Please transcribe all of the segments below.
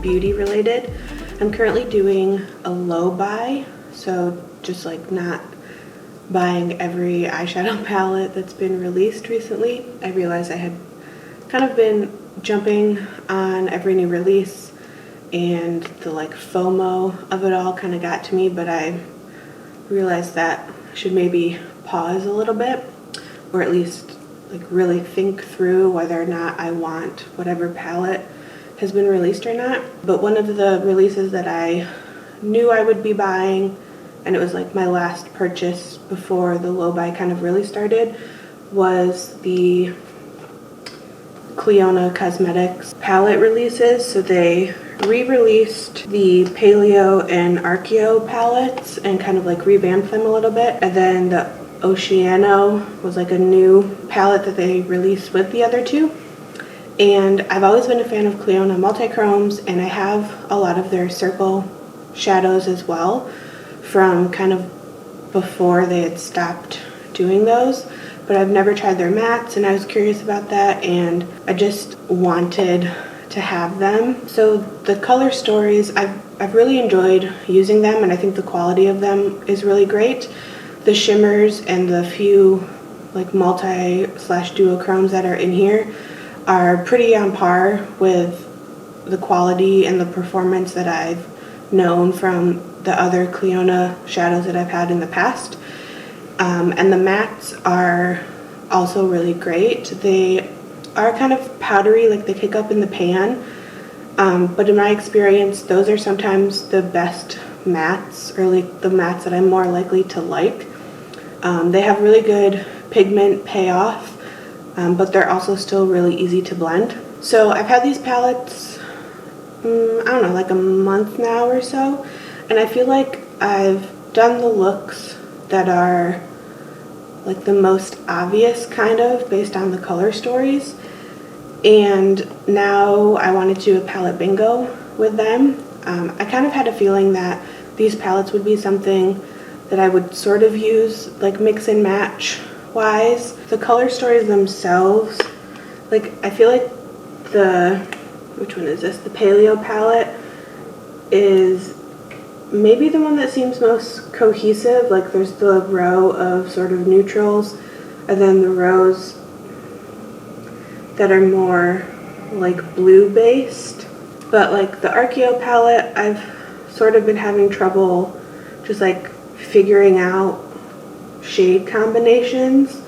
beauty related. I'm currently doing a low buy, so just like not buying every eyeshadow palette that's been released recently. I realized I had kind of been jumping on every new release, and the like FOMO of it all kind of got to me, but I realized that I should maybe pause a little bit, or at least like really think through whether or not I want whatever palette has been released or not. But one of the releases that I knew I would be buying, and it was like my last purchase before the low buy kind of really started, was the Clionadh Cosmetics palette releases. So they re-released the Paleo and Archeo palettes and kind of like revamped them a little bit. And then the Oceano was like a new palette that they released with the other two. And I've always been a fan of Clionadh multi-chromes, and I have a lot of their circle shadows as well from kind of before they had stopped doing those. But I've never tried their mattes, and I was curious about that, and I just wanted to have them. So the color stories, I've really enjoyed using them, and I think the quality of them is really great. The shimmers and the few like multi/duochromes that are in here are pretty on par with the quality and the performance that I've known from the other Clionadh shadows that I've had in the past. And the mattes are also really great. They are kind of powdery, like they kick up in the pan, but in my experience those are sometimes the best mattes, or like the mattes that I'm more likely to like. They have really good pigment payoff, but they're also still really easy to blend. So I've had these palettes, I don't know, like a month now or so, and I feel like I've done the looks that are like the most obvious kind of based on the color stories, and now I wanted to do a palette bingo with them. I kind of had a feeling that these palettes would be something that I would sort of use like mix and match wise. The color stories themselves, like I feel like which one is this? The Paleo palette is maybe the one that seems most cohesive. Like there's the row of sort of neutrals, and then the rows that are more like blue based. But like the Archeo palette, I've sort of been having trouble just like figuring out shade combinations.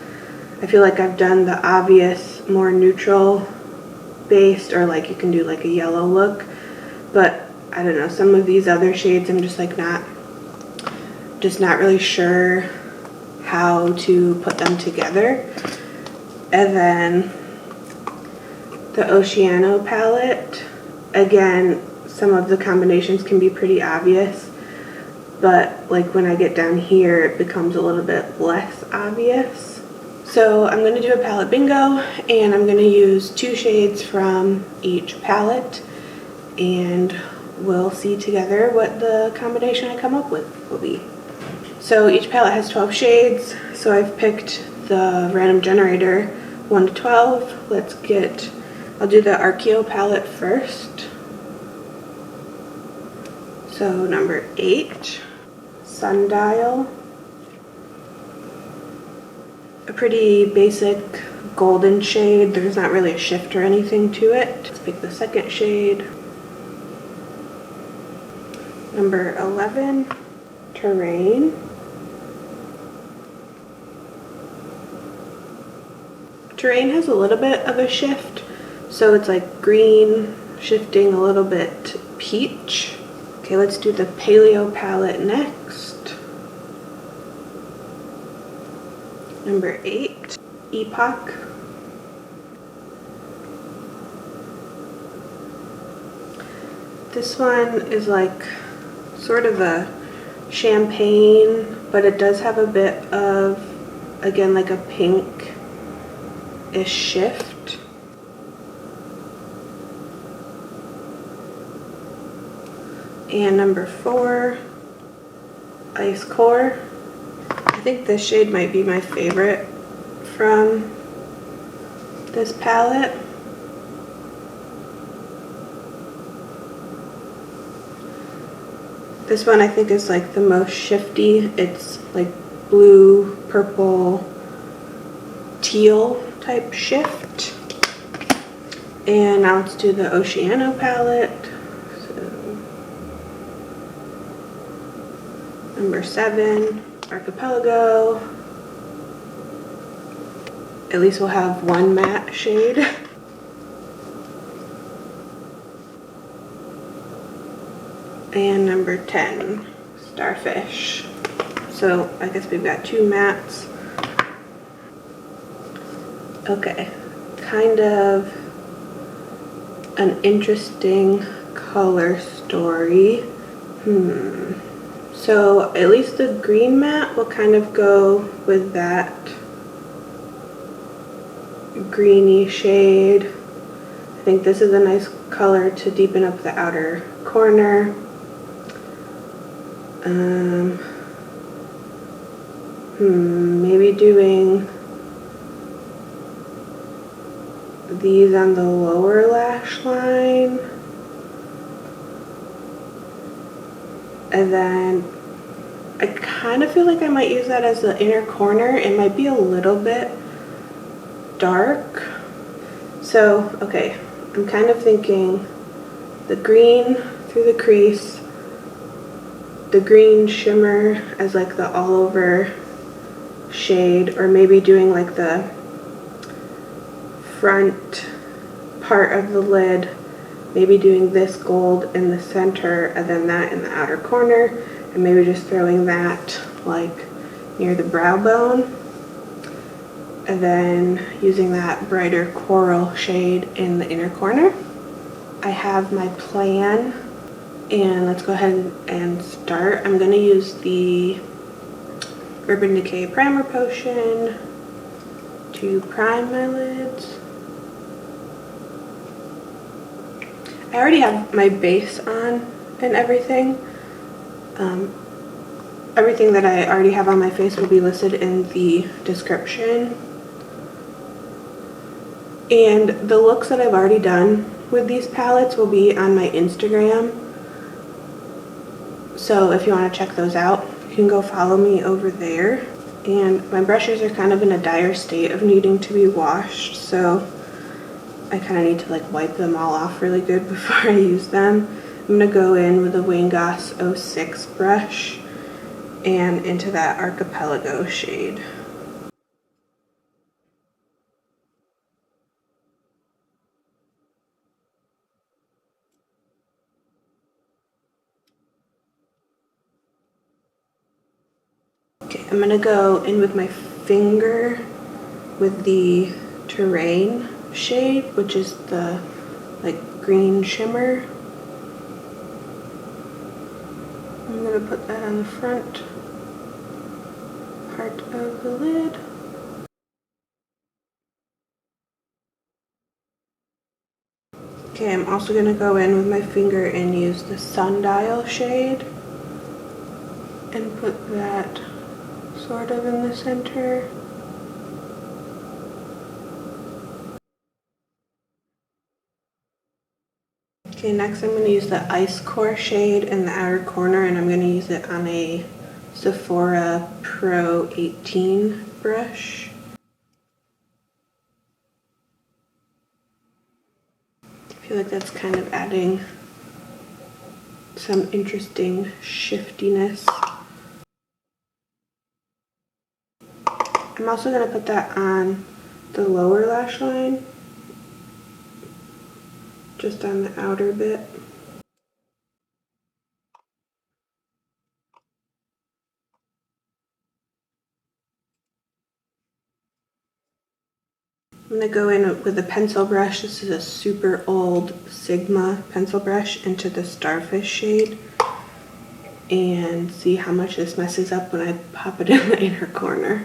I feel like I've done the obvious more neutral based, or like you can do like a yellow look, but I don't know, some of these other shades I'm just like not really sure how to put them together. And then the Oceano palette, again, some of the combinations can be pretty obvious, but like when I get down here it becomes a little bit less obvious. So I'm going to do a palette bingo, and I'm going to use 2 shades from each palette, and we'll see together what the combination I come up with will be. So each palette has 12 shades, so I've picked the random generator 1 to 12. I'll do the Archeo palette first. So number 8, Sundial. A pretty basic golden shade. There's not really a shift or anything to it. Let's pick the second shade. Number 11, Terrain. Terrain has a little bit of a shift, so it's like green shifting a little bit peach. Okay, let's do the Paleo palette next. Number 8, Epoch. This one is like sort of a champagne, but it does have a bit of, again, like a pink-ish shift. And number 4, Ice Core. I think this shade might be my favorite from this palette. This one I think is like the most shifty. It's like blue, purple, teal type shift. And now let's do the Oceano palette. So, number 7, Archipelago. At least we'll have one matte shade. And number 10, Starfish. So I guess we've got 2 mattes. Okay, kind of an interesting color story. So at least the green matte will kind of go with that greeny shade. I think this is a nice color to deepen up the outer corner. Maybe doing these on the lower lash line, and then I kind of feel like I might use that as the inner corner. It might be a little bit dark, so okay, I'm kind of thinking the green through the crease, the green shimmer as like the all over shade, or maybe doing like the front part of the lid, maybe doing this gold in the center and then that in the outer corner, and maybe just throwing that like near the brow bone, and then using that brighter coral shade in the inner corner. I have my plan, and let's go ahead and start. I'm going to use the Urbadecay Primer Potion to prime my lids. I already have my base on and everything. Everything that I already have on my face will be listed in the description. And the looks that I've already done with these palettes will be on my Instagram. So if you want to check those out, you can go follow me over there. And my brushes are kind of in a dire state of needing to be washed, so I kind of need to like wipe them all off really good before I use them. I'm going to go in with a Wayne Goss 06 brush and into that Archipelago shade. Okay, I'm going to go in with my finger with the Terrain shade, which is the like green shimmer. I'm going to put that on the front part of the lid. Okay, I'm also going to go in with my finger and use the Sundial shade and put that sort of in the center. Okay, next I'm going to use the Ice Core shade in the outer corner, and I'm going to use it on a Sephora Pro 18 brush. I feel like that's kind of adding some interesting shiftiness. I'm also going to put that on the lower lash line, just on the outer bit. I'm going to go in with a pencil brush. This is a super old Sigma pencil brush into the Starfish shade, and see how much this messes up when I pop it in the inner corner.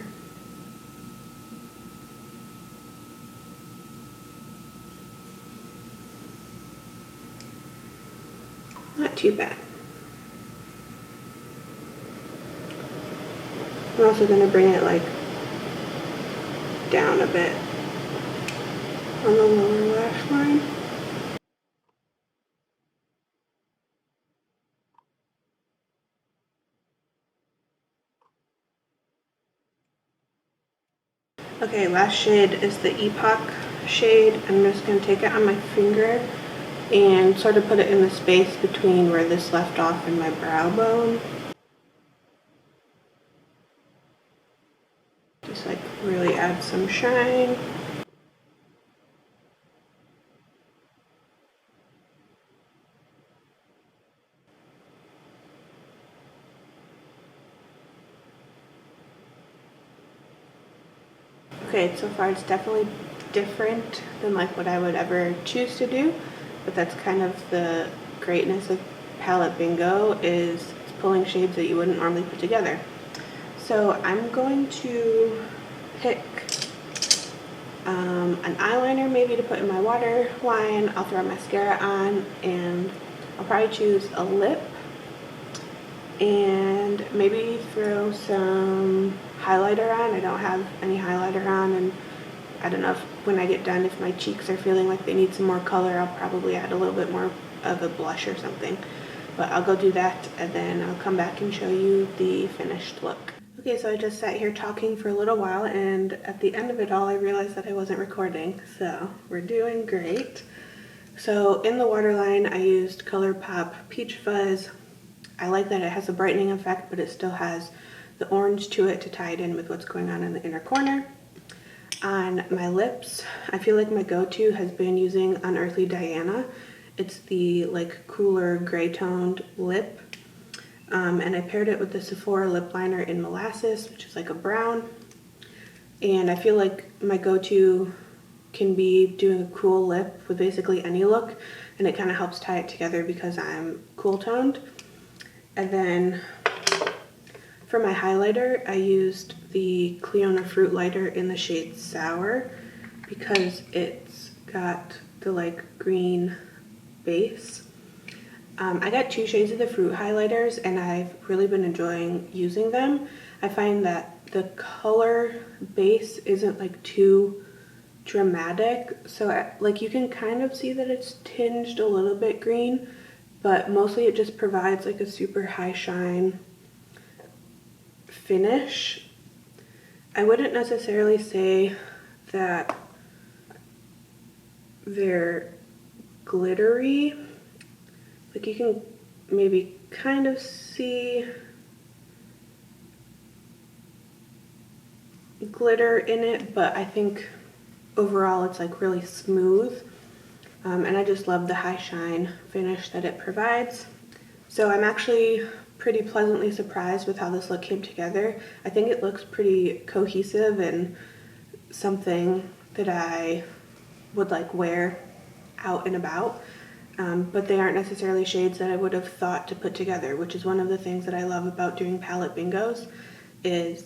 Not too bad. I'm also going to bring it like down a bit on the lower lash line. Okay, last shade is the Epoch shade. I'm just going to take it on my finger and sort of put it in the space between where this left off and my brow bone. Just like really add some shine. Okay, so far it's definitely different than like what I would ever choose to do, but that's kind of the greatness of palette bingo, is it's pulling shades that you wouldn't normally put together. So I'm going to pick an eyeliner maybe to put in my waterline. I'll throw mascara on, and I'll probably choose a lip and maybe throw some highlighter on. I don't have any highlighter on, and I don't know if when I get done, if my cheeks are feeling like they need some more color, I'll probably add a little bit more of a blush or something. But I'll go do that, and then I'll come back and show you the finished look. Okay, so I just sat here talking for a little while, and at the end of it all, I realized that I wasn't recording, so we're doing great. So in the waterline, I used Colourpop Peach Fuzz. I like that it has a brightening effect, but it still has the orange to it to tie it in with what's going on in the inner corner. On my lips, I feel like my go-to has been using Unearthly Diana. It's the like cooler gray toned lip. And I paired it with the Sephora lip liner in Molasses, which is like a brown. And I feel like my go-to can be doing a cool lip with basically any look, and it kind of helps tie it together because I'm cool toned. And then for my highlighter, I used the Clionadh Fruitlighter in the shade Sour because it's got the like green base. I got 2 shades of the fruit highlighters, and I've really been enjoying using them. I find that the color base isn't like too dramatic, so like you can kind of see that it's tinged a little bit green, but mostly it just provides like a super high shine finish. I wouldn't necessarily say that they're glittery. Like you can maybe kind of see glitter in it, but I think overall it's like really smooth. And I just love the high shine finish that it provides. So I'm actually pretty pleasantly surprised with how this look came together. I think it looks pretty cohesive and something that I would like wear out and about. But they aren't necessarily shades that I would have thought to put together, which is one of the things that I love about doing palette bingos, is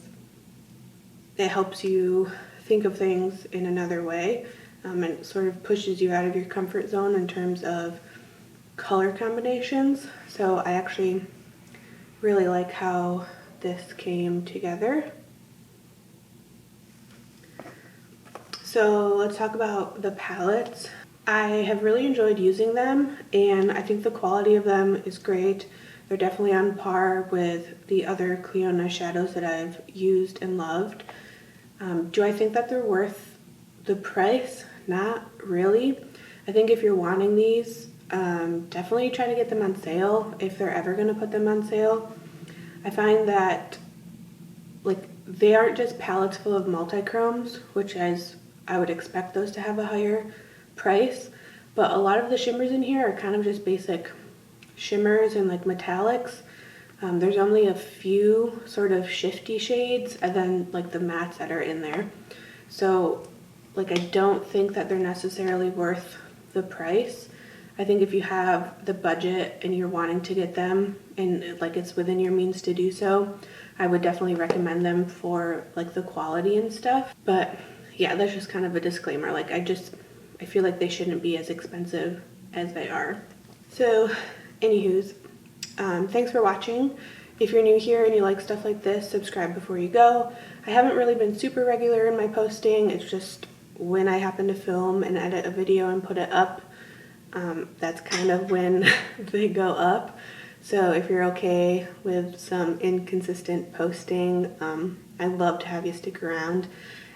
it helps you think of things in another way, and sort of pushes you out of your comfort zone in terms of color combinations. So I actually really like how this came together. So let's talk about the palettes. I have really enjoyed using them, and I think the quality of them is great. They're definitely on par with the other Clionadh shadows that I've used and loved. Do I think that they're worth the price? Not really. I think if you're wanting these, definitely try to get them on sale if they're ever going to put them on sale. I find that like they aren't just palettes full of multi-chromes, which as I would expect those to have a higher price, but a lot of the shimmers in here are kind of just basic shimmers and like metallics. There's only a few sort of shifty shades, and then like the mattes that are in there. So like I don't think that they're necessarily worth the price. I think if you have the budget and you're wanting to get them and like it's within your means to do so, I would definitely recommend them for like the quality and stuff. But yeah, that's just kind of a disclaimer. Like I feel like they shouldn't be as expensive as they are. So anywho's, thanks for watching. If you're new here and you like stuff like this, subscribe before you go. I haven't really been super regular in my posting. It's just when I happen to film and edit a video and put it up, that's kind of when they go up. So if you're okay with some inconsistent posting, I'd love to have you stick around.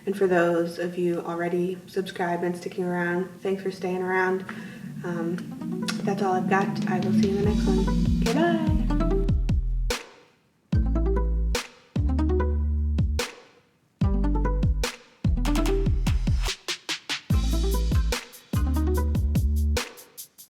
And for those of you already subscribed and sticking around, thanks for staying around. That's all I've got. I will see you in the next one. Okay, bye.